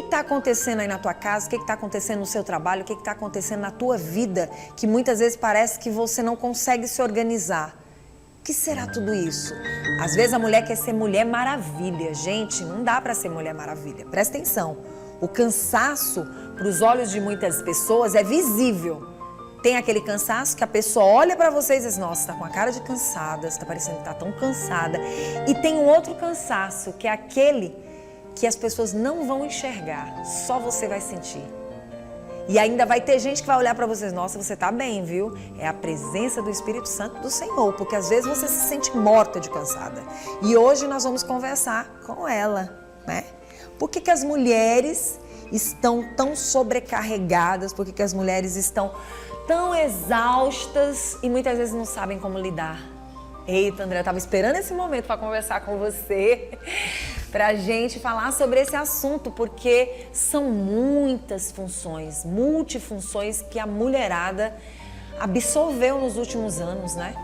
está acontecendo aí na tua casa? O que está acontecendo no seu trabalho? O que está acontecendo na tua vida? Que muitas vezes parece que você não consegue se organizar. O que será tudo isso? Às vezes a mulher quer ser Mulher Maravilha. Gente, não dá para ser Mulher Maravilha. Presta atenção. O cansaço, para os olhos de muitas pessoas, é visível. Tem aquele cansaço que a pessoa olha para você e diz, nossa, tá com a cara de cansada, você tá parecendo que tá tão cansada. E tem um outro cansaço, que é aquele que as pessoas não vão enxergar, só você vai sentir. E ainda vai ter gente que vai olhar para vocês, nossa, você tá bem, viu? É a presença do Espírito Santo do Senhor, porque às vezes você se sente morta de cansada. E hoje nós vamos conversar com ela, né? Por que as mulheres estão tão sobrecarregadas? Por que as mulheres estão tão exaustas e muitas vezes não sabem como lidar? Eita, André, eu estava esperando esse momento para conversar com você, para a gente falar sobre esse assunto, porque são muitas funções, multifunções que a mulherada absorveu nos últimos anos, né?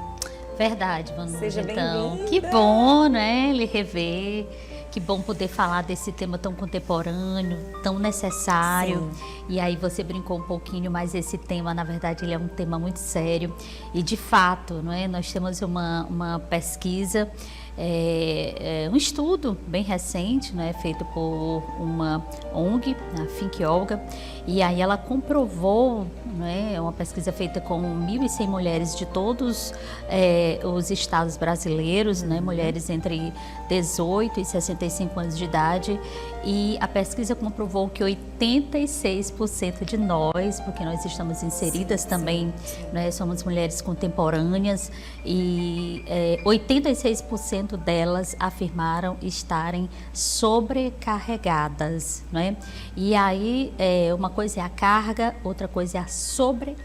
Verdade, Vanusa. Seja então, bem-vinda. que bom, né, lhe rever. Que bom poder falar desse tema tão contemporâneo, tão necessário. Sim. E aí você brincou um pouquinho, mas esse tema, na verdade, ele é um tema muito sério. E de fato, não é? Nós temos uma pesquisa, um estudo bem recente, né, feito por uma ONG, a Think Olga, e aí ela comprovou, né, uma pesquisa feita com 1.100 mulheres de todos os estados brasileiros, né, mulheres entre 18 e 65 anos de idade, e a pesquisa comprovou que 86% de nós, porque nós estamos inseridas também, né, somos mulheres contemporâneas, e 86% delas afirmaram estarem sobrecarregadas, né? E aí, uma coisa é a carga, outra coisa é a sobrecarga.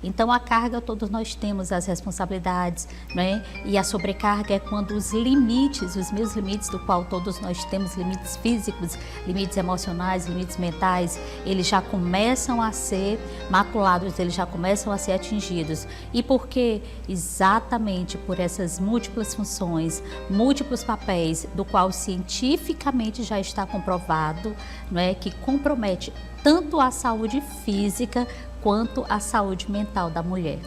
Então, a carga, todos nós temos as responsabilidades, né? E a sobrecarga é quando os limites, os meus limites, do qual todos nós temos, limites físicos, limites emocionais, limites mentais, eles já começam a ser maculados, eles já começam a ser atingidos. E por quê? Exatamente por essas múltiplas funções, múltiplos papéis, do qual cientificamente já está comprovado, não é, que compromete tanto a saúde física quanto a saúde mental da mulher.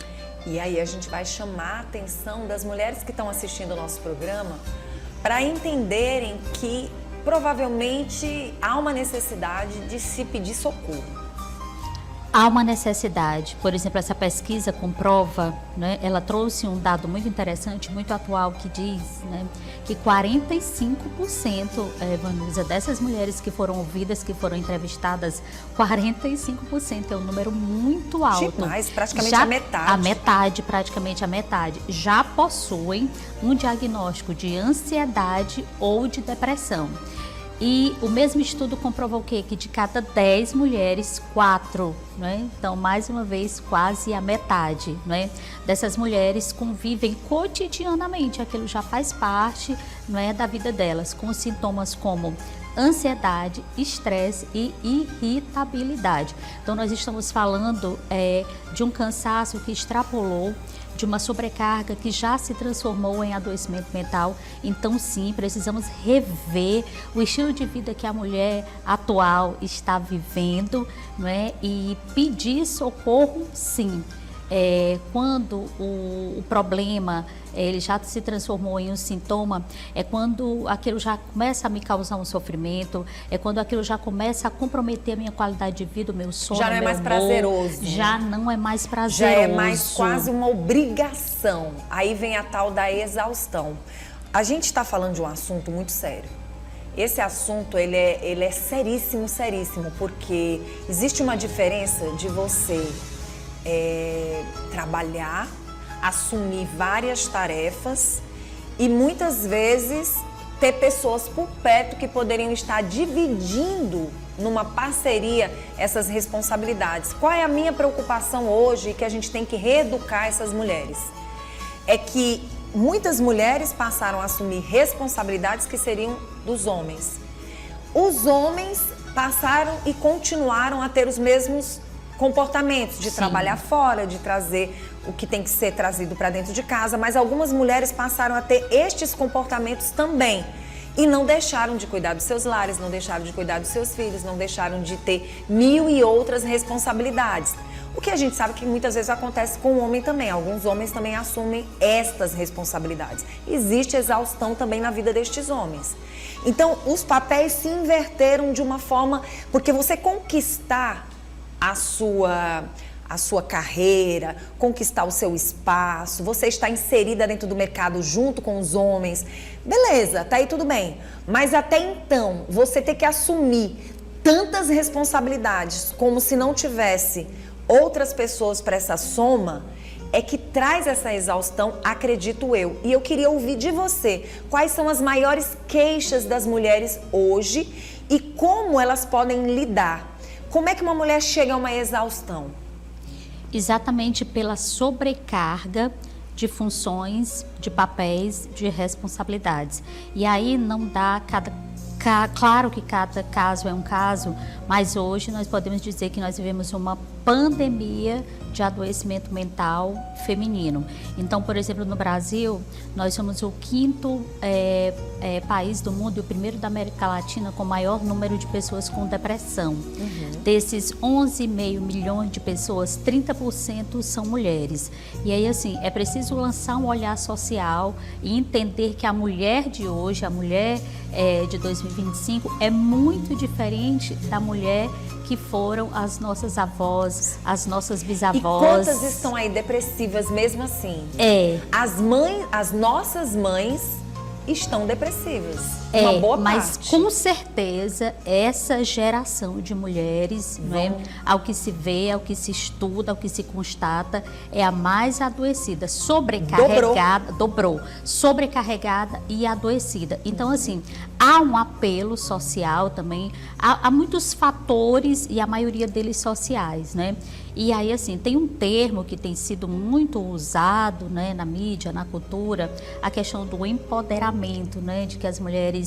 E aí a gente vai chamar a atenção das mulheres que estão assistindo o nosso programa para entenderem que provavelmente há uma necessidade de se pedir socorro. Há uma necessidade, por exemplo, essa pesquisa comprova, né, ela trouxe um dado muito interessante, muito atual, que diz, né, que 45%, Vanusa, dessas mulheres que foram ouvidas, que foram entrevistadas, 45% é um número muito alto. Demais, praticamente a metade. A metade, praticamente a metade, já possuem um diagnóstico de ansiedade ou de depressão. E o mesmo estudo comprovou o quê? Que de cada 10 mulheres, 4, né? Então, mais uma vez, quase a metade, né, dessas mulheres convivem cotidianamente, aquilo já faz parte, né, da vida delas, com sintomas como ansiedade, estresse e irritabilidade. Então, nós estamos falando de um cansaço que extrapolou, de uma sobrecarga que já se transformou em adoecimento mental. Então, sim, precisamos rever o estilo de vida que a mulher atual está vivendo, não é? E pedir socorro, sim. Quando o problema ele já se transformou em um sintoma, é quando aquilo já começa a me causar um sofrimento, é quando aquilo já começa a comprometer a minha qualidade de vida, o meu sono, já não é mais prazeroso. Já não é mais prazeroso. Já é mais quase uma obrigação. Aí vem a tal da exaustão. A gente está falando de um assunto muito sério. Esse assunto, ele é seríssimo, seríssimo, porque existe uma diferença de você trabalhar, assumir várias tarefas e muitas vezes ter pessoas por perto que poderiam estar dividindo numa parceria essas responsabilidades. Qual é a minha preocupação hoje que a gente tem que reeducar essas mulheres? É que muitas mulheres passaram a assumir responsabilidades que seriam dos homens. Os homens passaram e continuaram a ter os mesmos comportamentos de trabalhar fora, de trazer o que tem que ser trazido para dentro de casa, mas algumas mulheres passaram a ter estes comportamentos também. e não deixaram de cuidar dos seus lares, não deixaram de cuidar dos seus filhos, não deixaram de ter mil e outras responsabilidades. O que a gente sabe que muitas vezes acontece com o homem também. Alguns homens também assumem estas responsabilidades. Existe exaustão também na vida destes homens. Então, os papéis se inverteram de uma forma... Porque você conquistar a sua carreira, conquistar o seu espaço, você está inserida dentro do mercado junto com os homens, beleza, tá aí tudo bem. Mas até então, você ter que assumir tantas responsabilidades como se não tivesse outras pessoas para essa soma, é que traz essa exaustão, acredito eu. E eu queria ouvir de você, quais são as maiores queixas das mulheres hoje e como elas podem lidar. Como é que uma mulher chega a uma exaustão? Exatamente pela sobrecarga de funções, de papéis, de responsabilidades. E aí não dá claro que cada caso é um caso, mas hoje nós podemos dizer que nós vivemos uma pandemia de adoecimento mental feminino. Então, por exemplo, no Brasil, nós somos o quinto país do mundo e o primeiro da América Latina com maior número de pessoas com depressão. Desses 11,5 milhões de pessoas, 30% são mulheres. E aí, assim, é preciso lançar um olhar social e entender que a mulher de hoje, a mulher de 2025, é muito diferente da mulher que foram as nossas avós, as nossas bisavós. E quantas estão aí depressivas mesmo assim? As nossas mães estão depressivas. Uma boa mas parte. Com certeza essa geração de mulheres, né, ao que se vê, ao que se estuda, ao que se constata, é a mais adoecida, sobrecarregada, dobrou, sobrecarregada e adoecida. Então, assim, há um apelo social também, há muitos fatores e a maioria deles sociais, né? E aí, assim, tem um termo que tem sido muito usado, né, na mídia, na cultura, a questão do empoderamento, né, de que as mulheres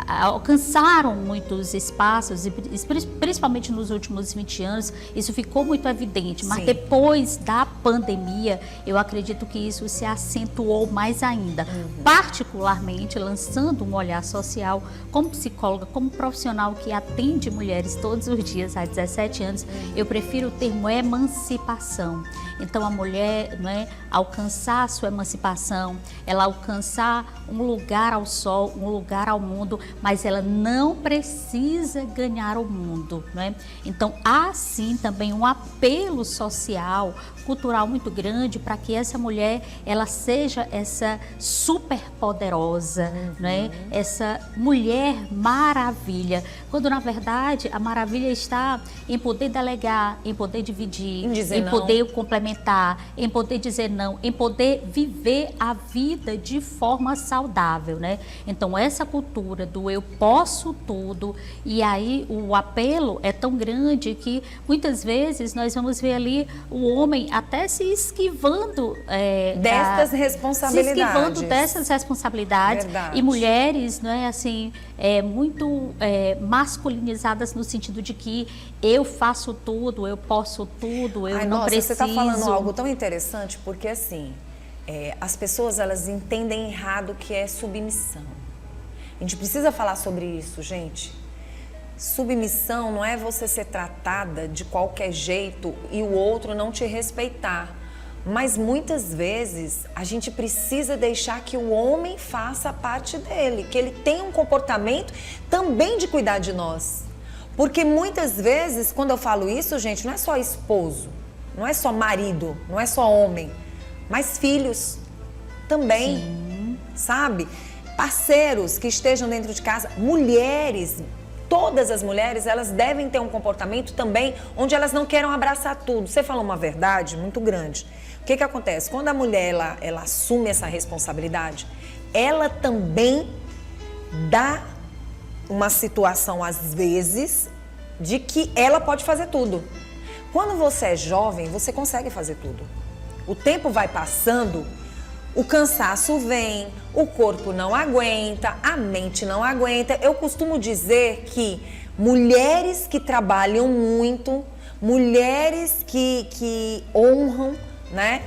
alcançaram muitos espaços, e principalmente nos últimos 20 anos, isso ficou muito evidente. Mas depois da pandemia, eu acredito que isso se acentuou mais ainda. Particularmente, lançando um olhar social, como psicóloga, como profissional que atende mulheres todos os dias há 17 anos, eu prefiro o termo emancipação. Então, a mulher, né, alcançar a sua emancipação, ela alcançar um lugar ao sol, um lugar ao mundo, mas ela não precisa ganhar o mundo, né? Então, há sim também um apelo social, cultural muito grande para que essa mulher, ela seja essa super poderosa, né? Essa mulher maravilha, quando na verdade a maravilha está em poder delegar, em poder dividir, em poder complementar, em poder dizer não, em poder viver a vida de forma saudável, né? Então, essa cultura do eu posso tudo, e aí o apelo é tão grande que muitas vezes nós vamos ver ali o homem até se esquivando dessas responsabilidades. Verdade. E mulheres, não é assim, muito masculinizadas no sentido de que eu faço tudo, eu posso tudo, eu não preciso. Você está falando algo tão interessante, porque assim, as pessoas, elas entendem errado o que é submissão. A gente precisa falar sobre isso, gente. Submissão não é você ser tratada de qualquer jeito e o outro não te respeitar. Mas muitas vezes a gente precisa deixar que o homem faça a parte dele, que ele tenha um comportamento também de cuidar de nós. Porque muitas vezes, quando eu falo isso, gente, não é só esposo, não é só marido, não é só homem, mas filhos também, sabe? Parceiros que estejam dentro de casa, mulheres. Todas as mulheres, elas devem ter um comportamento também onde elas não queiram abraçar tudo. Você falou uma verdade muito grande. O que acontece? Quando a mulher ela assume essa responsabilidade, ela também dá uma situação, às vezes, de que ela pode fazer tudo. Quando você é jovem, você consegue fazer tudo. O tempo vai passando, o cansaço vem, o corpo não aguenta, a mente não aguenta. Eu costumo dizer que mulheres que trabalham muito, mulheres que honram, né,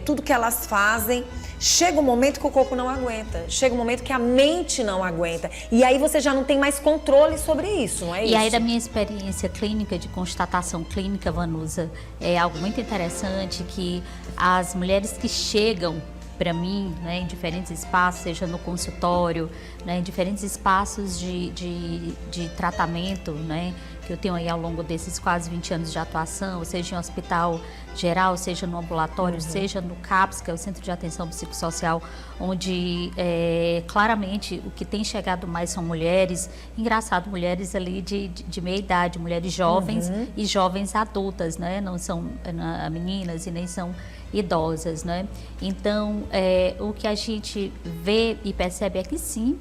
tudo que elas fazem, chega um momento que o corpo não aguenta, chega um momento que a mente não aguenta. E aí você já não tem mais controle sobre isso, não é isso? E aí, da minha experiência clínica, de constatação clínica, Vanusa, é algo muito interessante que as mulheres que chegam para mim, né, em diferentes espaços, seja no consultório, né, em diferentes espaços de tratamento, né, que eu tenho aí ao longo desses quase 20 anos de atuação, seja em hospital geral, seja no ambulatório, seja no CAPS, que é o Centro de Atenção Psicossocial, onde claramente o que tem chegado mais são mulheres, engraçado, mulheres ali de meia idade, mulheres jovens e jovens adultas, né, não são meninas e nem são idosas, né? Então, o que a gente vê e percebe é que sim,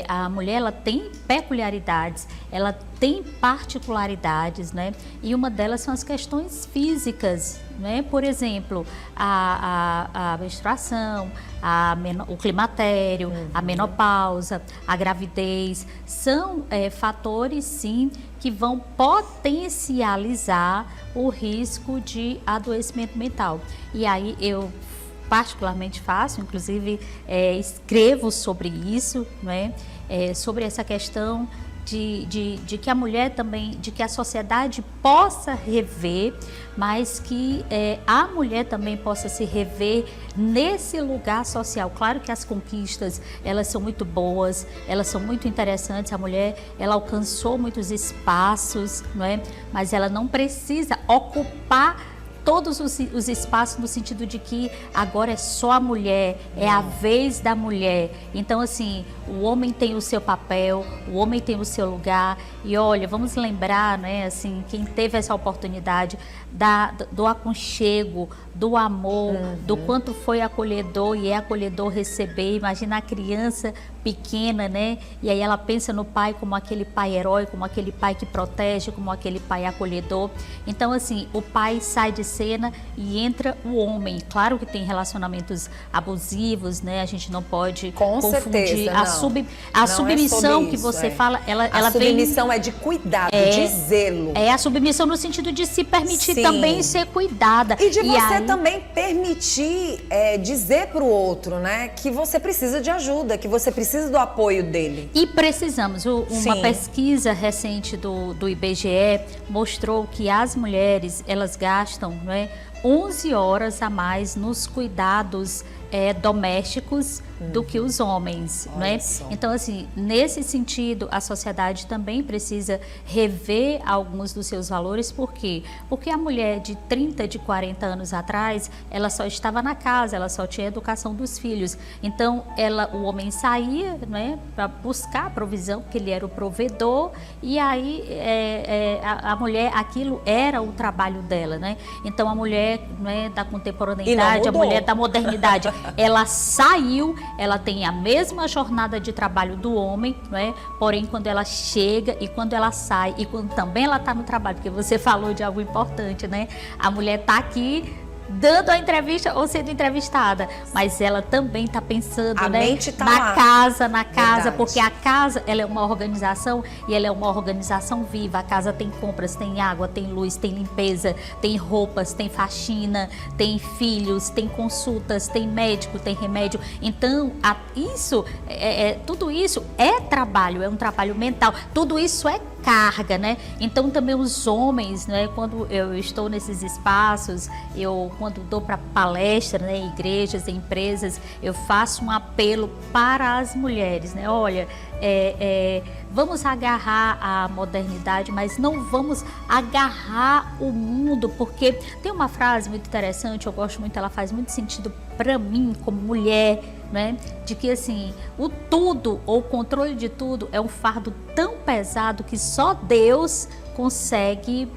a mulher ela tem peculiaridades, ela tem particularidades, né? E uma delas são as questões físicas, né? Por exemplo, a menstruação, o climatério, a menopausa, a gravidez, são fatores, sim, que vão potencializar o risco de adoecimento mental. E aí eu particularmente faço, inclusive escrevo sobre isso, né? Sobre essa questão de que a mulher também, de que a sociedade possa rever, mas que a mulher também possa se rever nesse lugar social. Claro que as conquistas, elas são muito boas, elas são muito interessantes, a mulher, ela alcançou muitos espaços, não é? Mas ela não precisa ocupar todos os espaços no sentido de que agora é só a mulher, é a vez da mulher. Então, assim, o homem tem o seu papel, o homem tem o seu lugar. E olha, vamos lembrar, né, assim, quem teve essa oportunidade do aconchego, do amor, do quanto foi acolhedor e é acolhedor receber. Imagina a criança pequena, né? E aí ela pensa no pai como aquele pai herói, como aquele pai que protege, como aquele pai acolhedor. Então, assim, o pai sai de cena e entra o homem. Claro que tem relacionamentos abusivos, né? A gente não pode confundir. A submissão que você fala, ela submissão é de cuidado, de zelo. É a submissão no sentido de se permitir também ser cuidada. E de você também permitir dizer para o outro, né? Que você precisa de ajuda, que você precisa do apoio dele. E precisamos. Uma pesquisa recente do IBGE mostrou que as mulheres, elas gastam, né, 11 horas a mais nos cuidados domésticos do que os homens, né? Então, assim, nesse sentido, a sociedade também precisa rever alguns dos seus valores. Por quê? Porque a mulher de 30, de 40 anos atrás, ela só estava na casa, ela só tinha a educação dos filhos. Então, o homem saía, né, para buscar a provisão, porque ele era o provedor, e aí a mulher, aquilo era o trabalho dela, né? Então, a mulher, né, da contemporaneidade, a mulher da modernidade, ela saiu, ela tem a mesma jornada de trabalho do homem, né? Porém, quando ela chega e quando ela sai e quando também ela está no trabalho, porque você falou de algo importante, né? A mulher está aqui dando a entrevista ou sendo entrevistada, mas ela também está pensando, a né, mente tá na lá. casa, porque a casa, ela é uma organização e ela é uma organização viva. A casa tem compras, tem água, tem luz, tem limpeza, tem roupas, tem faxina, tem filhos, tem consultas, tem médico, tem remédio. Então, tudo isso é trabalho, é um trabalho mental, tudo isso é carga, né? Então também os homens, né, quando eu estou nesses espaços, quando dou para palestra, né, em igrejas, em empresas, eu faço um apelo para as mulheres, né? Olha, vamos agarrar a modernidade, mas não vamos agarrar o mundo, porque tem uma frase muito interessante, eu gosto muito, ela faz muito sentido para mim como mulher, né? De que assim, o tudo ou o controle de tudo é um fardo tão pesado que só Deus consegue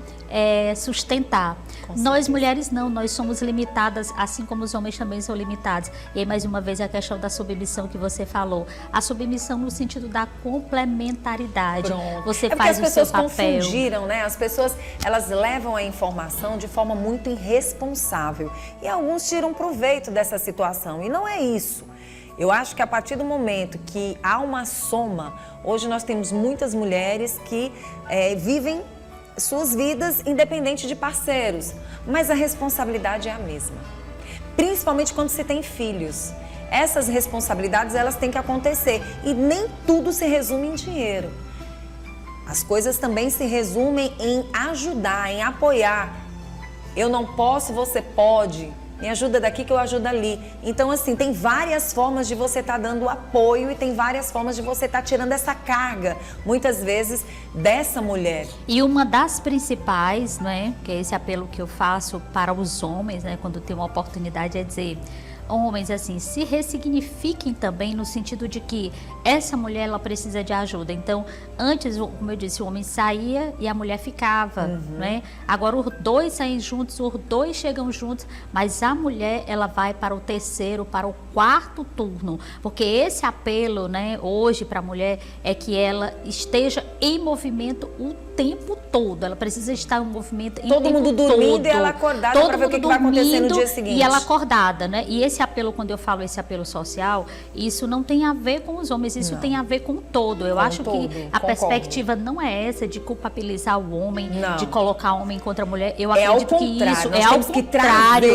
sustentar. Nós mulheres não, nós somos limitadas, assim como os homens também são limitados. E aí, mais uma vez, a questão da submissão que você falou. A submissão no sentido da complementaridade. Pronto. Você faz o seu papel. As pessoas confundiram, né? As pessoas, elas levam a informação de forma muito irresponsável. E alguns tiram proveito dessa situação. E não é isso. Eu acho que a partir do momento que há uma soma, hoje nós temos muitas mulheres que vivem suas vidas independente de parceiros, mas a responsabilidade é a mesma. principalmente quando se tem filhos. Essas responsabilidades, elas têm que acontecer e nem tudo se resume em dinheiro. As coisas também se resumem em ajudar, em apoiar. Eu não posso, você pode. Me ajuda daqui que eu ajudo ali. Então, assim, tem várias formas de você estar dando apoio e tem várias formas de você estar tirando essa carga, muitas vezes, dessa mulher. E uma das principais, né, que é esse apelo que eu faço para os homens, né, quando tem uma oportunidade, é dizer... Homens, assim, se ressignifiquem também no sentido de que essa mulher, ela precisa de ajuda. Então, antes, como eu disse, o homem saía e a mulher ficava, né? Agora, os dois saem juntos, os dois chegam juntos, mas a mulher, ela vai para o terceiro, para o quarto turno. Porque esse apelo, né, hoje para a mulher, é que ela esteja em movimento o tempo todo. Ela precisa estar em movimento em todo mundo dormindo e ela acordada para ver o que vai acontecer no dia seguinte. E ela acordada, né? E esse apelo, quando eu falo esse apelo social, isso não tem a ver com os homens, isso tem a ver com o todo. Eu acho que a perspectiva não é essa de culpabilizar o homem, de colocar o homem contra a mulher. Eu acredito que isso é ao contrário.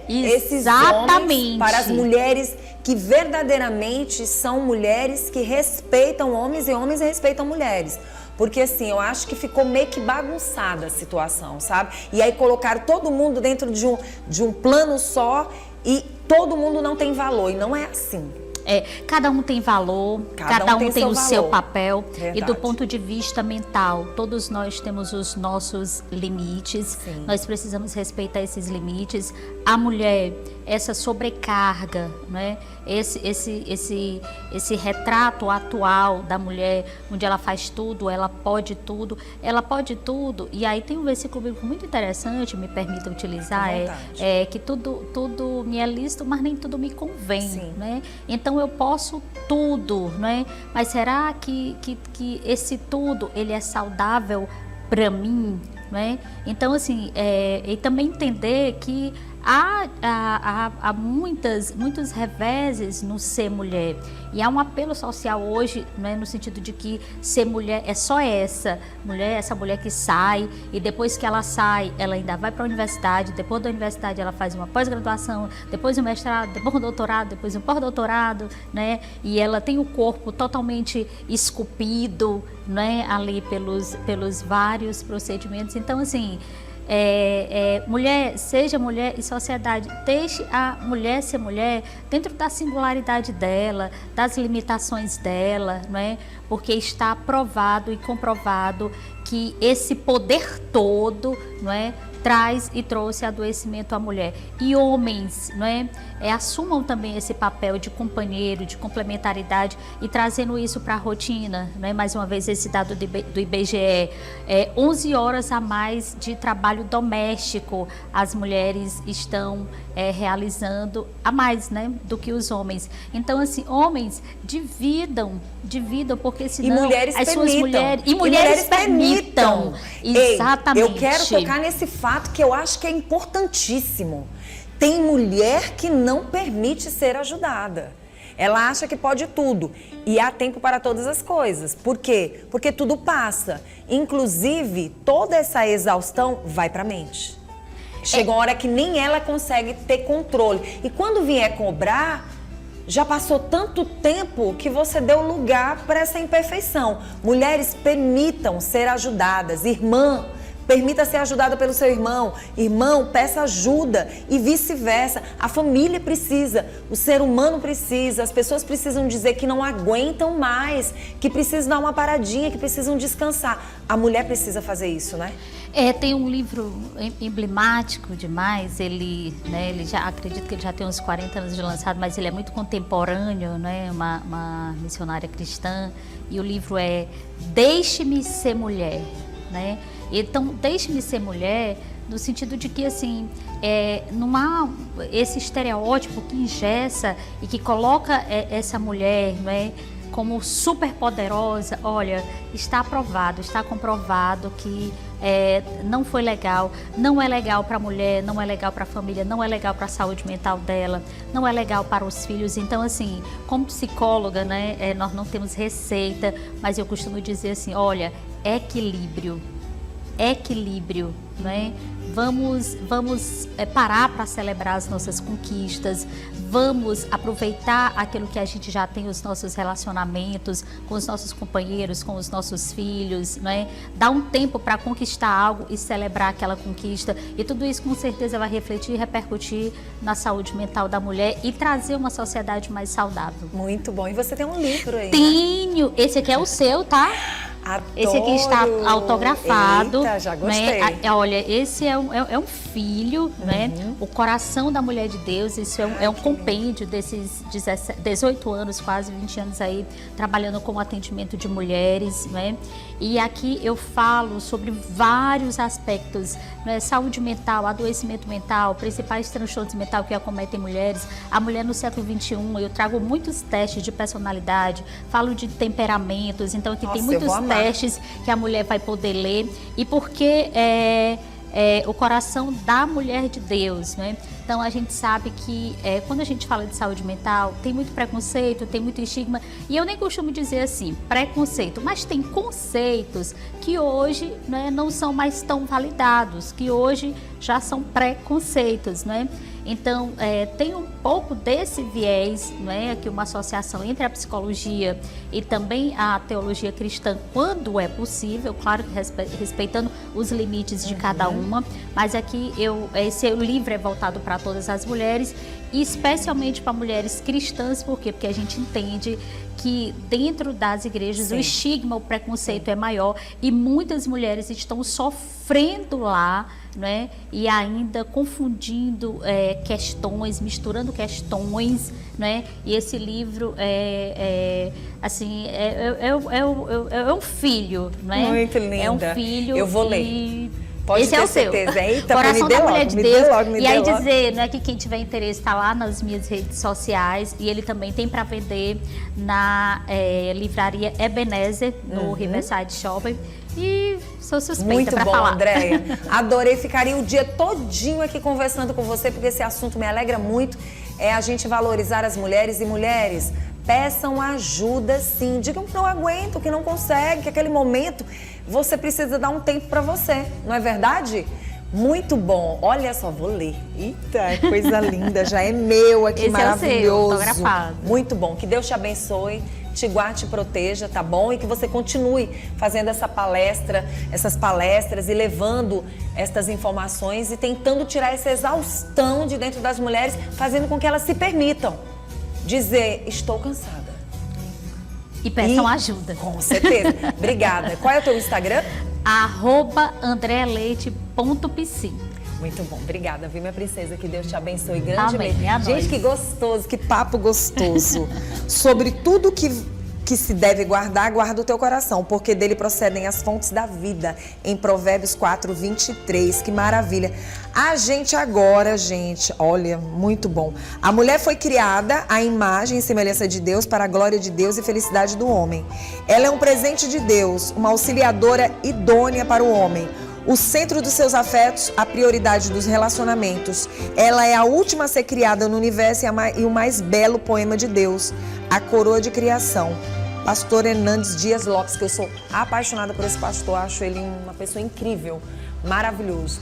Esses homens para as mulheres que verdadeiramente são mulheres que respeitam homens e homens respeitam mulheres. Porque assim, eu acho que ficou meio que bagunçada a situação, sabe? E aí colocaram todo mundo dentro de um plano só e todo mundo não tem valor. E não é assim. Cada um tem valor, cada um tem o seu papel. Verdade. E do ponto de vista mental, todos nós temos os nossos limites. Sim. Nós precisamos respeitar esses limites. A mulher, essa sobrecarga, né? Esse retrato atual da mulher, onde ela faz tudo, ela pode tudo, e aí tem um versículo bíblico muito interessante, me permita utilizar, que tudo me é lícito, mas nem tudo me convém, né? Então eu posso tudo, né? Mas será que esse tudo, ele é saudável para mim, né? Então assim, e também entender que há muitos reveses no ser mulher. E há um apelo social hoje, né, no sentido de que ser mulher é só essa mulher que sai, e depois que ela sai, ela ainda vai para a universidade, depois da universidade ela faz uma pós-graduação, depois um mestrado, depois um doutorado, depois um pós-doutorado, né? E ela tem o corpo totalmente esculpido, né, ali pelos vários procedimentos. Então, assim, mulher, seja mulher e sociedade, deixe a mulher ser mulher dentro da singularidade dela, das limitações dela, não é? Porque está provado e comprovado que esse poder todo, não é, traz e trouxe adoecimento à mulher. E homens, não é? Assumam também esse papel de companheiro, de complementaridade e trazendo isso para a rotina, não é? Mais uma vez, esse dado do IBGE, 11 horas a mais de trabalho doméstico as mulheres estão realizando a mais, né, do que os homens. Então, assim, homens, dividam, porque senão e mulheres as suas mulheres... E mulheres permitam. Exatamente. Eu quero tocar nesse fato que eu acho que é importantíssimo. Tem mulher que não permite ser ajudada. Ela acha que pode tudo. E há tempo para todas as coisas. Por quê? Porque tudo passa. Inclusive, toda essa exaustão vai para a mente. Chega uma hora que nem ela consegue ter controle. E quando vier cobrar, já passou tanto tempo que você deu lugar para essa imperfeição. Mulheres, permitam ser ajudadas. Irmã, permita ser ajudada pelo seu irmão. Irmão, peça ajuda e vice-versa. A família precisa, o ser humano precisa, as pessoas precisam dizer que não aguentam mais, que precisam dar uma paradinha, que precisam descansar. A mulher precisa fazer isso, né? Tem um livro emblemático demais, ele já, acredito que ele já tem uns 40 anos de lançado, mas ele é muito contemporâneo, né? Uma missionária cristã, e o livro é Deixe-me Ser Mulher, né? Então, deixe-me ser mulher no sentido de que, assim, não há esse estereótipo que engessa e que coloca essa mulher, né, como super poderosa. Olha, está aprovado, está comprovado que não foi legal, não é legal para a mulher, não é legal para a família, não é legal para a saúde mental dela, não é legal para os filhos. Então, assim, como psicóloga, né, nós não temos receita, mas eu costumo dizer assim, olha, equilíbrio. equilíbrio, né? Vamos parar para celebrar as nossas conquistas, vamos aproveitar aquilo que a gente já tem, os nossos relacionamentos com os nossos companheiros, com os nossos filhos, né? Dar um tempo para conquistar algo e celebrar aquela conquista. E tudo isso com certeza vai refletir e repercutir na saúde mental da mulher e trazer uma sociedade mais saudável. Muito bom. E você tem um livro aí? Tenho! Esse aqui é o seu, tá? Adoro. Esse aqui está autografado. Eita, já gostei. Né? Olha, esse é um filho, né? O Coração da Mulher de Deus. Isso é um compêndio desses 18 anos, quase 20 anos aí, trabalhando com atendimento de mulheres, né? E aqui eu falo sobre vários aspectos, né? Saúde mental, adoecimento mental, principais transtornos mentais que acometem mulheres, a mulher no século XXI. Eu trago muitos testes de personalidade, falo de temperamentos, então aqui tem muitos testes que a mulher vai poder ler. E porque o coração da mulher de Deus, né? Então a gente sabe que quando a gente fala de saúde mental, tem muito preconceito, tem muito estigma, e eu nem costumo dizer assim, preconceito, mas tem conceitos que hoje, né, não são mais tão validados, que hoje já são preconceitos, né? Então, tem um pouco desse viés, né, que uma associação entre a psicologia e também a teologia cristã, quando é possível, claro que respeitando os limites de cada uma, mas aqui esse livro é voltado para todas as mulheres, e especialmente para mulheres cristãs. Por quê? Porque a gente entende que dentro das igrejas o estigma, o preconceito é maior, e muitas mulheres estão sofrendo lá, né? E ainda confundindo questões, misturando questões, né? E esse livro é um filho, né? Muito linda. É um filho. Eu vou ler. Pode esse ter é o seu. certeza. Eita, Coração da Mulher de Deus. E aí logo. dizer, né, que quem tiver interesse está lá nas minhas redes sociais, e ele também tem para vender na livraria Ebenezer, no Riverside Shopping. E sou suspeita para falar. Muito bom, Andréia. Adorei, ficaria o dia todinho aqui conversando com você, porque esse assunto me alegra muito. É a gente valorizar as mulheres. E mulheres, peçam ajuda sim. Digam que não aguentam, que não conseguem, que aquele momento você precisa dar um tempo para você. Não é verdade? Muito bom. Olha só, vou ler. Eita, coisa linda. Já é meu aqui, esse maravilhoso. É o seu, autografado. Muito bom. Que Deus te abençoe, te guarde, te proteja, tá bom? E que você continue fazendo essas palestras e levando estas informações e tentando tirar essa exaustão de dentro das mulheres, fazendo com que elas se permitam dizer, estou cansada. E peçam ajuda. Com certeza. Obrigada. Qual é o teu Instagram? @andrealeite.psi. Muito bom, obrigada, viu, minha princesa? Que Deus te abençoe grandemente. Amém. Gente, que gostoso, que papo gostoso. Sobre tudo que se deve guardar, guarda o teu coração, porque dele procedem as fontes da vida, em Provérbios 4:23. Que maravilha. A gente agora, gente, olha, muito bom. A mulher foi criada à imagem e semelhança de Deus, para a glória de Deus e felicidade do homem. Ela é um presente de Deus, uma auxiliadora idônea para o homem. O centro dos seus afetos, a prioridade dos relacionamentos. Ela é a última a ser criada no universo e o mais belo poema de Deus, a coroa de criação. Pastor Hernandes Dias Lopes, que eu sou apaixonada por esse pastor, acho ele uma pessoa incrível, maravilhoso.